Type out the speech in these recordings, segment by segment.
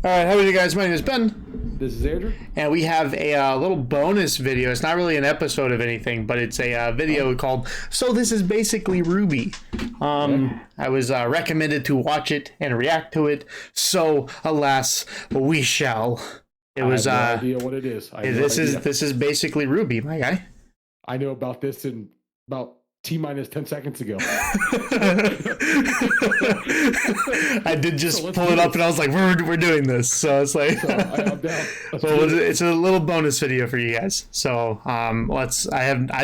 All right, how are you guys? My name is Ben. This is Andrew. And we have a little bonus video. It's not really an episode of anything, but it's a video called So This Is Basically RWBY. I was recommended to watch it and react to it. So, alas, we shall. It was. I have no idea what it is. This is basically RWBY, my guy. I know about this in about T-minus 10 seconds ago. I did just pull it up and I was like, we're doing this. So it's like, I'm down. Well, it's a little bonus video for you guys. So I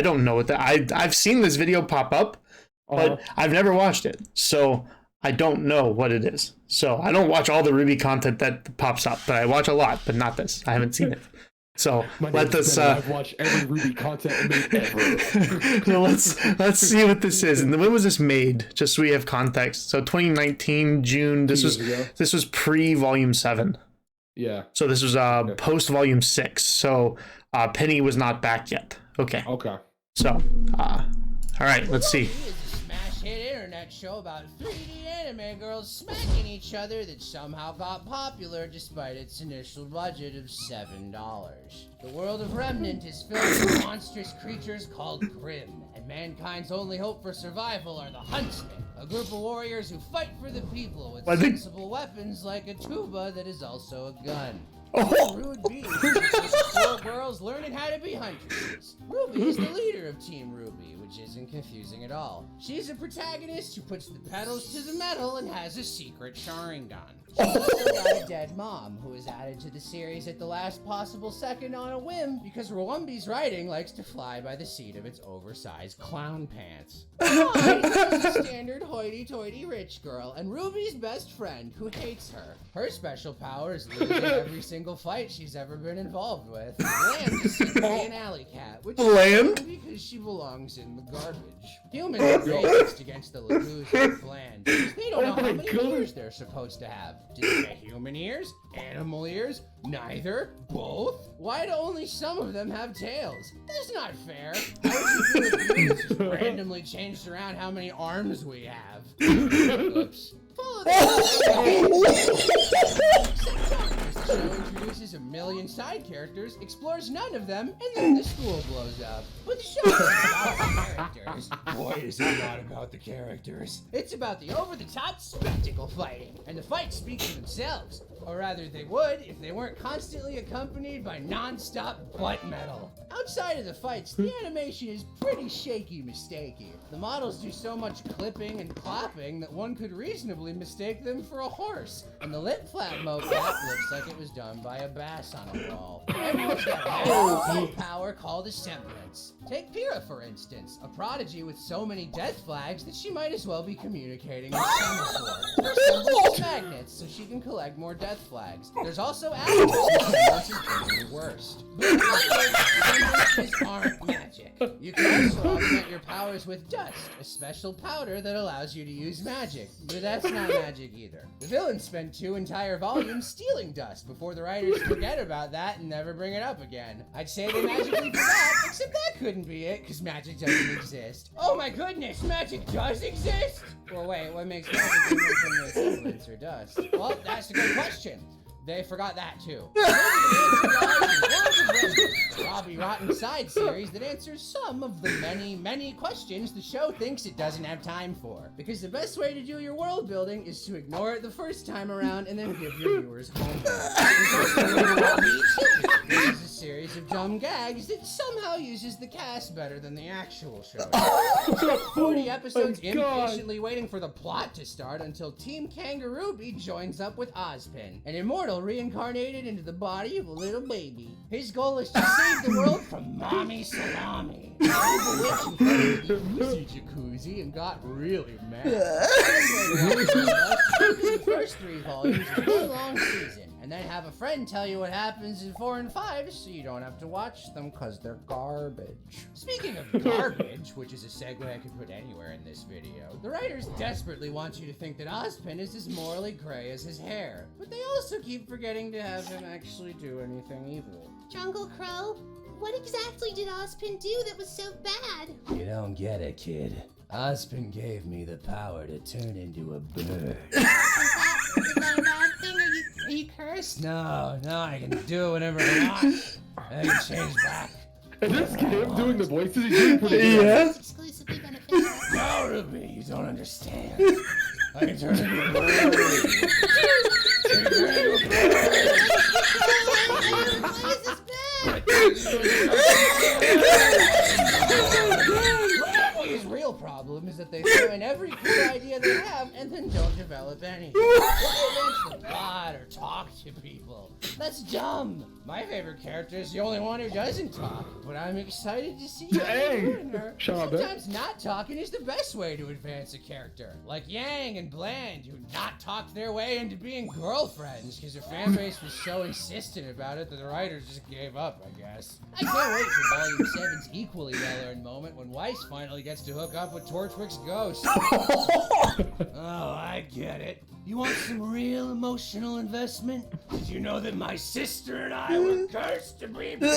don't know what I've seen this video pop up, but I've never watched it. So I don't know what it is. So I don't watch all the RWBY content that pops up, but I watch a lot, but not this. I haven't seen it. So let us. I've watched every RWBY content made ever. So let's see what this is. And when was this made? Just so we have context. So 2019 June. This was pre Volume 7. Yeah. So this was post Volume 6. So Penny was not back yet. Okay. Okay. So all right. Let's see. Hit internet show about 3D anime girls smacking each other that somehow got popular despite its initial budget of $7. The world of Remnant is filled with monstrous creatures called Grimm, and mankind's only hope for survival are the Huntsmen, a group of warriors who fight for the people with sensible weapons like a tuba that is also a gun. RWBY is 4 girls learning how to be huntresses. Ruby is the leader of Team RWBY, which isn't confusing at all. She's a protagonist who puts the pedals to the metal and has a secret Sharingan. She's also got a dead mom, who was added to the series at the last possible second on a whim because RWBY's writing likes to fly by the seat of its oversized clown pants. She's a standard hoity-toity rich girl, and Ruby's best friend, who hates her. Her special power is losing every single fight she's ever been involved with. Land is secretly an alley cat, which is because she belongs in the garbage. Humans are racist against the Lagoos and Bland because they don't know how many ears they're supposed to have. Do they get human ears? Animal ears? Neither? Both? Why do only some of them have tails? That's not fair. How would you do if humans just randomly changed around how many arms we have? Oops. Follow the show introduces a million side characters, explores none of them, and then the school blows up. But the show isn't about the characters. Boy, is it not about the characters. It's about the over-the-top spectacle fighting, and the fights speak for themselves. Or rather, they would if they weren't constantly accompanied by non-stop butt metal. Outside of the fights, the animation is pretty shaky-mistakey. The models do so much clipping and clapping that one could reasonably mistake them for a horse. And the lip flap mocap looks like it was done by a bass on a wall. Everyone's got a magical power called a semblance. Take Pyrrha, for instance, a prodigy with so many death flags that she might as well be communicating with Semaphore. Her semblance is magnets, so she can collect more death flags. There's also Atlas, which is the worst. But semblances aren't magic. You can also augment your powers with dust, a special powder that allows you to use magic. But that's not magic either. The villains spend 2 entire volumes stealing dust before the writers forget about that and never bring it up again. I'd say they magically forgot, except that couldn't be it, because magic doesn't exist. Oh my goodness, magic does exist? Well, wait, what makes magic different from the semblance or dust? Well, that's a good question. They forgot that too. RWBY Rotten side series that answers some of the many, many questions the show thinks it doesn't have time for. Because the best way to do your world building is to ignore it the first time around and then give your viewers homework. This is a series of dumb gags that somehow uses the cast better than the actual show. 40 episodes impatiently waiting for the plot to start until Team RWBY joins up with Ozpin, an immortal reincarnated into the body of a little baby. His goal is to save the world from Mommy Salami. The jacuzzi and got really mad. The first 3 volumes is one long season, and then have a friend tell you what happens in 4 and 5 so you don't have to watch them because they're garbage. Speaking of garbage, which is a segue I could put anywhere in this video, the writers desperately want you to think that Ozpin is as morally gray as his hair, but they also keep forgetting to have him actually do anything evil. Jungle Crow, what exactly did Ozpin do that was so bad? You don't get it, kid. Ozpin gave me the power to turn into a bird. Is that a bad thing? Are you cursed? Chris? No, I can do whatever I want. I can change back. Is this him doing the voices? He's doing pretty good. Yeah. It's exclusively beneficial. No, Ruby, you don't understand. I can turn into a bird. Why is this bad? His real problem is that they throw in every good idea they have and then don't develop anything. They advance the plot or talk to people. That's dumb. My favorite character is the only one who doesn't talk, but I'm excited to see how they ruin her. Shut up, Sometimes not talking is the best way to advance a character. Like Yang and Bland, who not talked their way into being girlfriends because their fan base was so insistent about it that the writers just gave up, I guess. I can't wait for Volume 7's equally well-earned moment when Weiss finally gets to hook up with Torchwick's ghost. Oh, I get it. You want some real emotional investment? Did you know that my sister and I were cursed to be born?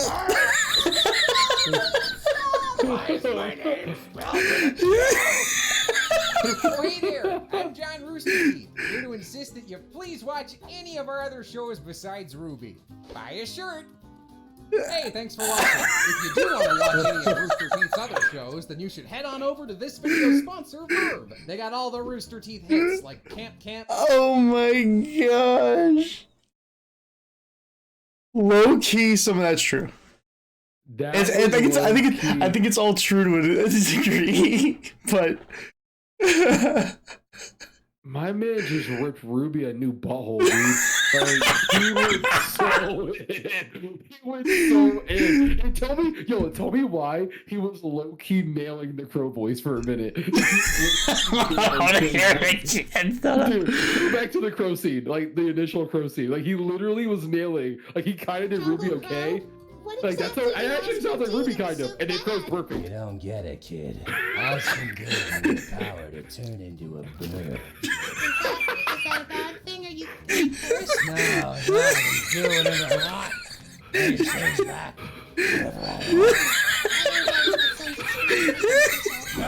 Why is my name spelled with a Oh, hey there, I'm John Rooster Teeth, here to insist that you please watch any of our other shows besides RWBY. Buy a shirt. Hey, thanks for watching. If you do want to watch any of Rooster Teeth's other shows, then you should head on over to this video's sponsor, RWBY. They got all the Rooster Teeth hits, like Camp. Oh my gosh. Low key, some of that's true. I think it's all true to a degree, but my man just ripped Ruby a new butthole, dude. Like, he went so in. He went so in. And tell me why he was low-key nailing the Crow voice for a minute. Dude, go back to the Crow scene, like the initial Crow scene. Like, he literally was nailing. Like, he kind of did Ruby okay. What Like, that's how exactly it actually sounds like Ruby, kind of. so And it Crow's bad? perfect. You don't get it, kid. Awesome good with the power to turn into a bird. Is that a bad thing? Are you cursed? No, I can do whatever I want. I can change back whatever I want. No, you don't understand. I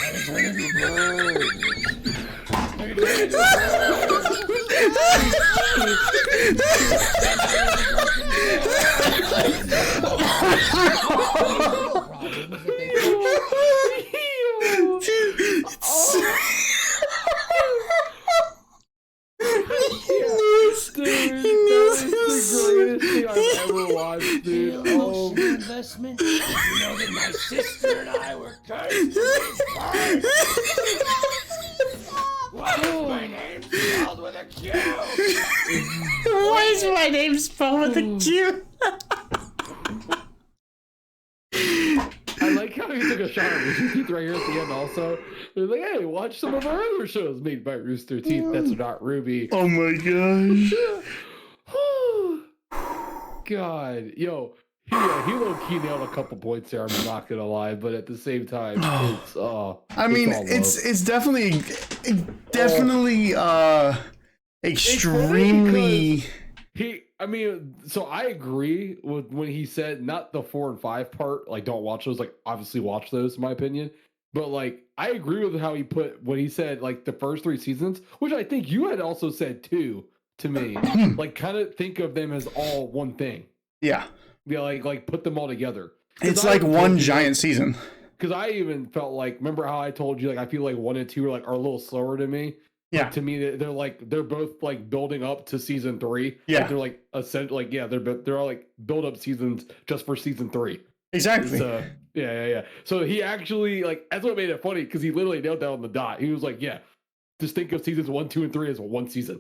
can turn into a bird. I can turn into a investment. You know that my sister and I were cursed to be born. Why is my name spelled with a Q? why is my name spelled with a Q? I like how he took a shot at Rooster Teeth right here at the end also. They're like, hey, watch some of our other shows made by Rooster Teeth. That's not RWBY. Oh my gosh. God. Yo, he low-key nailed a couple points there, I'm not gonna lie, but at the same time, it's I mean, it's definitely extremely. So I agree with when he said not the 4 and 5 part, like don't watch those, like obviously watch those in my opinion. But like I agree with how he put when he said like the first 3 seasons, which I think you had also said too to me. Like kind of think of them as all one thing. Yeah. Yeah, like put them all together. It's like one giant season. Because I even felt like, remember how I told you like I feel like 1 and 2 are a little slower to me. Yeah. Like, to me, they're both like building up to season 3. Yeah. Like, they're like they're all like build up seasons just for season 3. Exactly. So yeah. So he actually like that's what made it funny because he literally nailed that on the dot. He was like, yeah, just think of seasons 1, 2, and 3 as one season.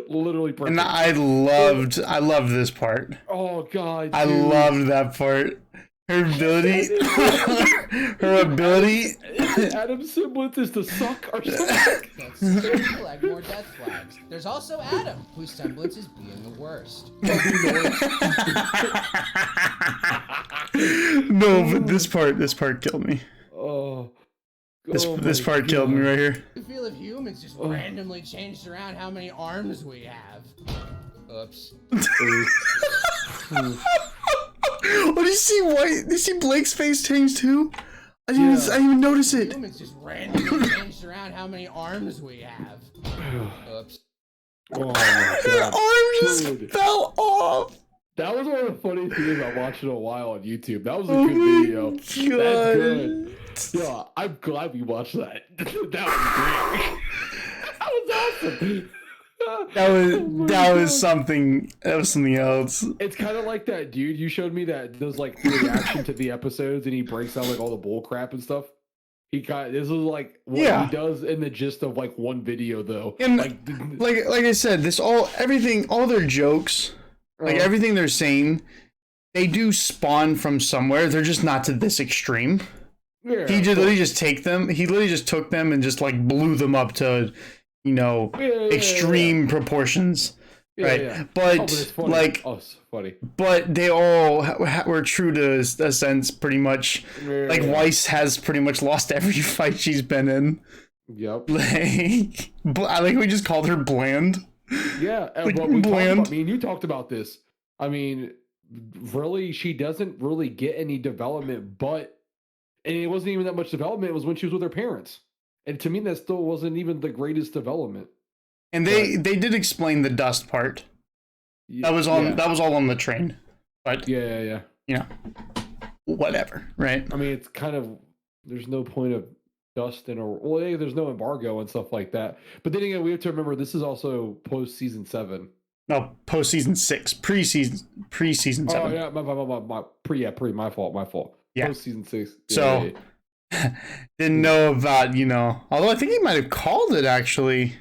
Literally perfect. And I loved this part. Oh god, I loved that part. Her ability. Adam's semblance is to suck or something. That's collect more death flags. There's also Adam, whose semblance is being the worst. No, but this part killed me. Oh. This part killed me right here. I feel if humans just randomly changed around how many arms we have. Oops. Oh, did you see White? Did you see Blake's face change too? I didn't even notice it. Humans just randomly changed around how many arms we have. Oops. Oh my Her god. arm just Dude. fell off. That was one of the funny things I watched in a while on YouTube. That was a Oh good my video. God. That's good. Yeah, I'm glad we watched that. That was great. That was awesome. That was Oh my that God. was something. That was something else. It's kind of like that dude you showed me that does like the reaction to the episodes and he breaks down like all the bull crap and stuff. This is like what Yeah. he does in the gist of like one video though. And like like I said, all their jokes, like everything they're saying, they do spawn from somewhere. They're just not to this extreme. yeah, He just literally just take them. He literally just took them and just like blew them up to, extreme proportions. Right. Yeah. But it's funny. like, It's funny. but they all were true to a sense, pretty much. Like Yeah. Weiss has pretty much lost every fight she's been in. Yep. Like, I think we just called her bland. Yeah, and Like, what we talked bland. about, me and you talked about this. I mean, really, she doesn't really get any development, and it wasn't even that much development. It was when she was with her parents, and to me, that still wasn't even the greatest development. And they did explain the dust part. That was on. Yeah. That was all on the train. But Yeah. whatever, right? I mean, it's kind of there's no point of dust in there's no embargo and stuff like that. But then again, we have to remember this is also post season 7. No, postseason 6, preseason 7. Oh yeah, my fault. Yeah. Post season 6. So didn't know about Although I think he might have called it actually.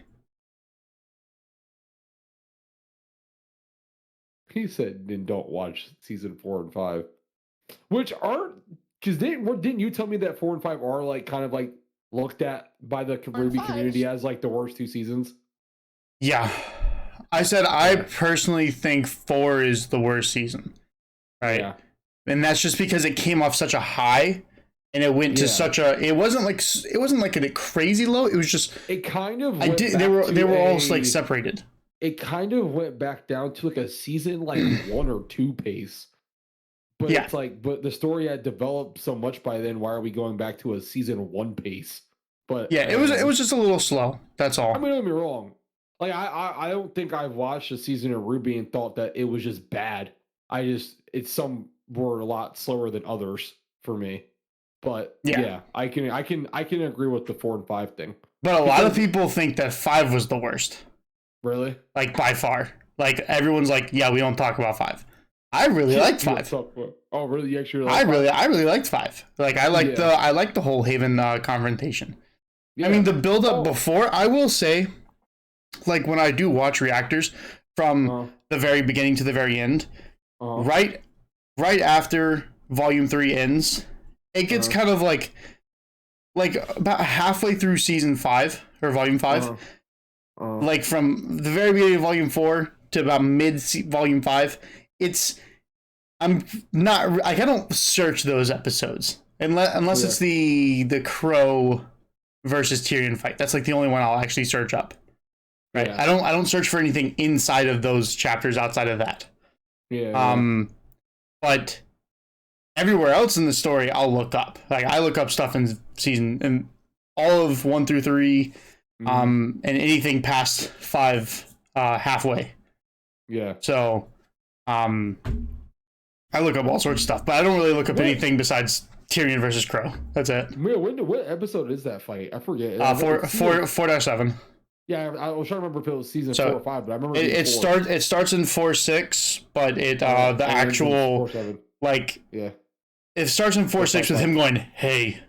He said, "Then don't watch season 4 and 5," which aren't because didn't you tell me that 4 and 5 are like kind of like looked at by the RWBY community as like the worst 2 seasons? Yeah, I said I personally think 4 is the worst season, right? Yeah. And that's just because it came off such a high, and it went to such a. It wasn't like a crazy low. It was just. It kind of. They were all like separated. It kind of went back down to like a season like 1 or 2 pace. But Yeah. it's like, but the story had developed so much by then. Why are we going back to a season 1 pace? But Yeah, it was just a little slow. That's all. I mean, don't get me wrong. Like I don't think I've watched a season of RWBY and thought that it was just bad. Some were a lot slower than others for me. But yeah, I can agree with the 4 and 5 thing. But a lot of people think that 5 was the worst. Really? Like by far. Like everyone's like, yeah, we don't talk about 5. I really liked 5. Oh, really? You actually I really liked 5. Like I liked the whole Haven confrontation. Yeah. I mean, the build up before, I will say, like when I do watch reactors from the very beginning to the very end, right after Volume 3 ends, it gets kind of like about halfway through Season 5 or Volume 5, like from the very beginning of Volume 4 to about mid Volume 5, I don't search those episodes unless it's the Crow versus Tyrion fight. That's like the only one I'll actually search up. Right. Yeah. I don't search for anything inside of those chapters outside of that. Yeah. But everywhere else in the story I'll look up. Like I look up stuff in all of 1 through 3, and anything past 5 halfway. Yeah. So I look up all sorts of stuff, but I don't really look up anything besides Tyrion versus Crow. That's it. What episode is that fight? I forget. 4-7. Yeah, I was trying to remember if it was season 4 or 5, but I remember it starts in 4-6, but the actual 4-7. like yeah, it starts in 4-6 with him going hey,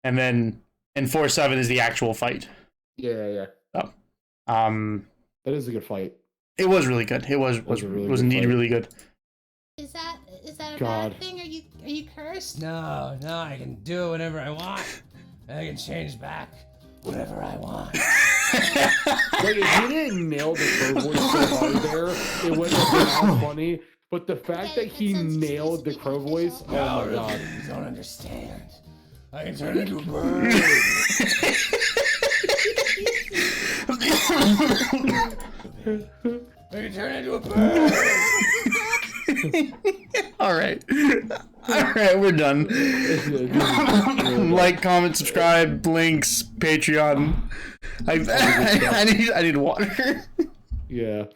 and then in 4-7 is the actual fight. Yeah. So, that is a good fight. It was really good. It was indeed really good. Is that a God. bad thing? Are you cursed? No, I can do it whenever I want. I can change back whenever I want. Like if he didn't nail the Crow voice so hard there, it wouldn't have been as funny. But the fact that he nailed the Crow voice, oh my god. You don't understand. I can turn into a bird. I can turn into a bird. All right, we're done. Like, comment, subscribe, links, Patreon. I need water. Yeah.